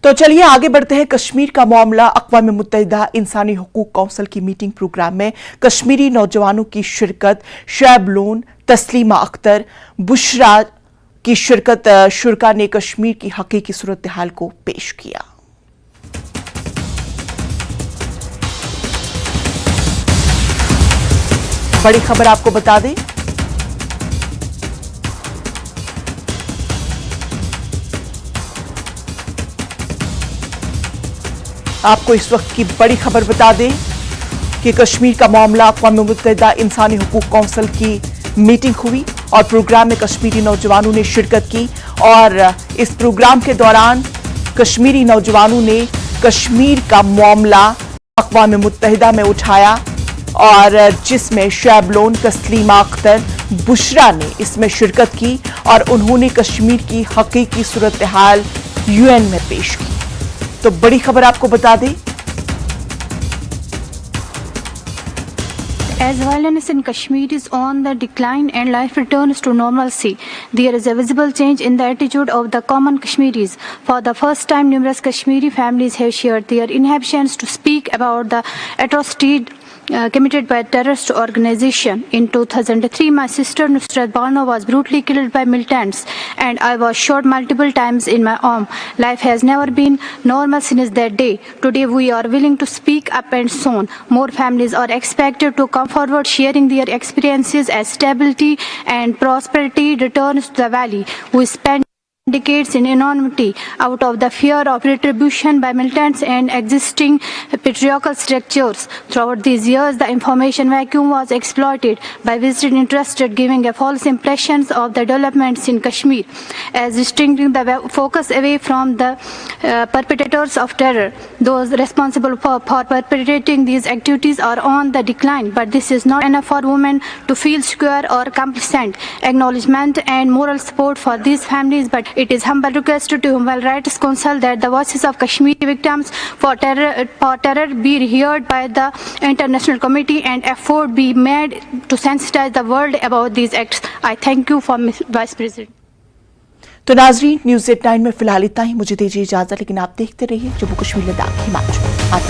تو چلیے آگے بڑھتے ہیں. کشمیر کا معاملہ. اقوام متحدہ انسانی حقوق کونسل کی میٹنگ پروگرام میں کشمیری نوجوانوں کی شرکت. شعیب لون، تسلیمہ اختر، بشرا کی شرکت. شرکا نے کشمیر کی حقیقی صورتحال کو پیش کیا. بڑی خبر آپ کو بتا دیں، آپ کو اس وقت کی بڑی خبر بتا دیں کہ کشمیر کا معاملہ. اقوام متحدہ انسانی حقوق کونسل کی میٹنگ ہوئی اور پروگرام میں کشمیری نوجوانوں نے شرکت کی. اور اس پروگرام کے دوران کشمیری نوجوانوں نے کشمیر کا معاملہ اقوام متحدہ میں اٹھایا، اور جس میں شعیب لون، تسلیمہ اختر، بشرا نے اس میں شرکت کی اور انہوں نے کشمیر کی حقیقی صورتحال UN میں پیش کی. تو بڑی خبر آپ کو بتا دیں، As violence in Kashmir is on the decline and life returns to normalcy, there is a visible change in the attitude of the common Kashmiris. For the first time, numerous Kashmiri families have shared their inhibitions to speak about the atrocities committed by terrorist organization. In 2003, my sister Nusrat Bano was brutally killed by militants, and I was shot multiple times in my arm. Life has never been normal since that day. Today, we are willing to speak up and so on. More families are expected to come forward, sharing their experiences as stability and prosperity returns to the valley. We spent decades in anonymity out of the fear of retribution by militants and existing patriarchal structures. Throughout these years, the information vacuum was exploited by visited interested, giving a false impressions of the developments in Kashmir as distracting the focus away from the perpetrators of terror. Those responsible for perpetrating these activities are on the decline, but this is not enough for women to feel secure or complacent. Acknowledgement and moral support for these families, but it is humble request to Human Rights Council that the voices of Kashmiri victims for terror be heard by the international community and effort be made to sensitize the world about these acts. I thank you for Vice President. تو ناظرین، news 18 میں فی الحال اتنا ہی. مجھے دیجیے اجازت، لیکن آپ دیکھتے رہیے جموں کشمیر لداخ ہماچل.